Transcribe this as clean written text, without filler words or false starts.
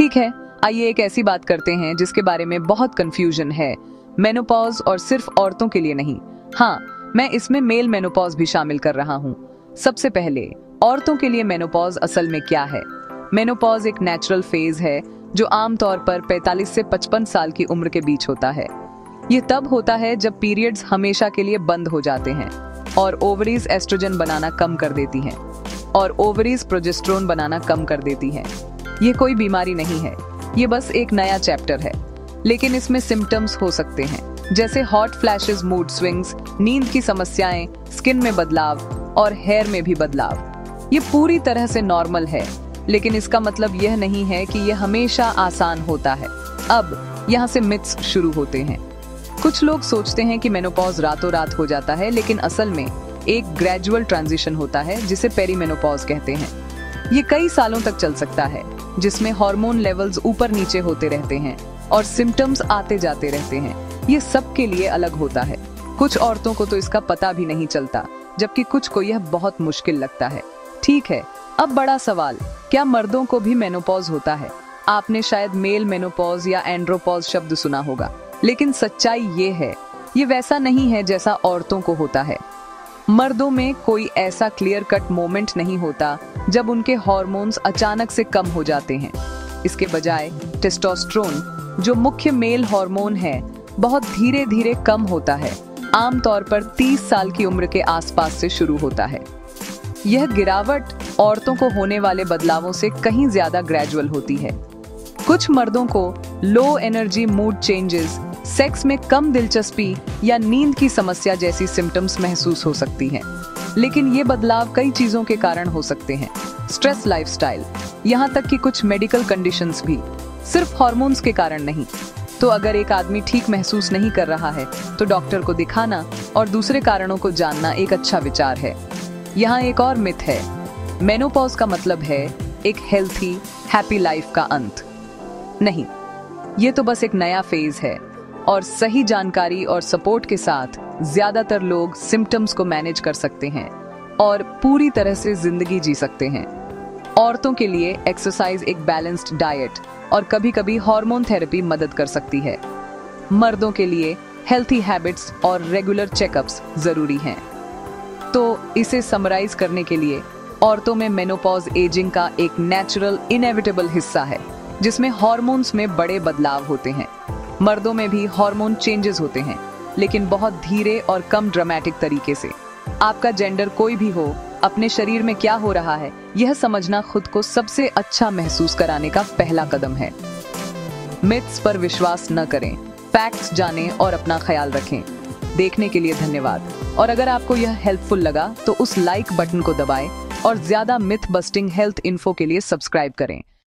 ठीक है, आइए एक ऐसी बात करते हैं जिसके बारे में बहुत कंफ्यूजन है, मेनोपॉज, और सिर्फ औरतों के लिए नहीं। हाँ, मैं इसमें मेल मेनोपॉज भी शामिल कर रहा हूँ। सबसे पहले औरतों के लिए मेनोपॉज असल में क्या है? मेनोपॉज एक नेचुरल फेज है जो आमतौर पर 45 से 55 साल की उम्र के बीच होता है। ये तब होता है जब पीरियड्स हमेशा के लिए बंद हो जाते हैं और ओवरीज एस्ट्रोजन बनाना कम कर देती हैं और ओवरीज प्रोजेस्टेरोन बनाना कम कर देती हैं। ये कोई बीमारी नहीं है, ये बस एक नया चैप्टर है। लेकिन इसमें सिम्टम्स हो सकते हैं जैसे हॉट फ्लैशेस, मूड स्विंग्स, नींद की समस्याएं, स्किन में बदलाव और हेयर में भी बदलाव। ये पूरी तरह से नॉर्मल है, लेकिन इसका मतलब यह नहीं है कि यह हमेशा आसान होता है। अब यहाँ से मिथ्स शुरू होते हैं। कुछ लोग सोचते हैं कि मेनोपॉज रातों रात हो जाता है, लेकिन असल में एक ग्रेजुअल ट्रांजिशन होता है जिसे पेरीमेनोपॉज कहते हैं। ये कई सालों तक चल सकता है, जिसमें हार्मोन लेवल्स ऊपर नीचे होते रहते हैं और सिम्टम्स आते जाते रहते हैं। ये सबके लिए अलग होता है। कुछ औरतों को तो इसका पता भी नहीं चलता, जबकि कुछ को यह बहुत मुश्किल लगता है। ठीक है, अब बड़ा सवाल, क्या मर्दों को भी मेनोपॉज होता है? आपने शायद मेल मेनोपॉज या एंड्रोपॉज शब्द सुना होगा, लेकिन सच्चाई ये है, ये वैसा नहीं है जैसा औरतों को होता है। मर्दों में कोई ऐसा क्लियर कट मोमेंट नहीं होता जब उनके हार्मोन्स अचानक से कम हो जाते हैं। इसके बजाय टेस्टोस्टेरोन, जो मुख्य मेल हार्मोन है, बहुत धीरे धीरे कम होता है। आमतौर पर 30 साल की उम्र के आसपास से शुरू होता है। यह गिरावट औरतों को होने वाले बदलावों से कहीं ज्यादा ग्रेजुअल होती है। कुछ मर्दों को low energy, mood changes, sex में कम दिलचस्पी या नींद की समस्या जैसी सिम्टम्स महसूस हो सकती हैं। लेकिन ये बदलाव कई चीजों के कारण हो सकते हैं। स्ट्रेस, लाइफस्टाइल, यहाँ तक कि कुछ मेडिकल कंडीशंस भी, सिर्फ हार्मोन्स के कारण नहीं। तो अगर एक आदमी ठीक महसूस नहीं कर रहा है तो डॉक्टर को दिखाना और दूसरे कारणों को जानना एक अच्छा विचार है। यहाँ एक और मिथ है, मेनोपॉज का मतलब है एक हेल्थी, हैप्पी लाइफ का अंत। नहीं, ये तो बस एक नया फेज है और सही जानकारी और सपोर्ट के साथ ज्यादातर लोग सिम्टम्स को मैनेज कर सकते हैं और पूरी तरह से जिंदगी जी सकते हैं। औरतों के लिए एक्सरसाइज, एक बैलेंस्ड डाइट और कभी-कभी हार्मोन थेरेपी मदद कर सकती है। मर्दों के लिए हेल्थी हैबिट्स और रेगुलर चेकअप्स जरूरी हैं। तो इसे समराइज करने के लिए, औरतों में मेनोपॉज एजिंग का एक नेचुरल, इनएविटेबल हिस्सा है जिसमें हार्मोन्स में बड़े बदलाव होते हैं। मर्दों में भी हार्मोन चेंजेस होते हैं, लेकिन बहुत धीरे और कम ड्रामेटिक तरीके से। आपका जेंडर कोई भी हो, अपने शरीर में क्या हो रहा है, यह समझना खुद को सबसे अच्छा महसूस कराने का पहला कदम है। मिथ्स पर विश्वास न करें, फैक्ट्स जानें और अपना ख्याल रखें। देखने के लिए धन्यवाद। और अगर आपको यह हेल्पफुल लगा तो उस लाइक बटन को दबाएं और ज्यादा मिथ बस्टिंग हेल्थ इन्फो के लिए सब्सक्राइब करें।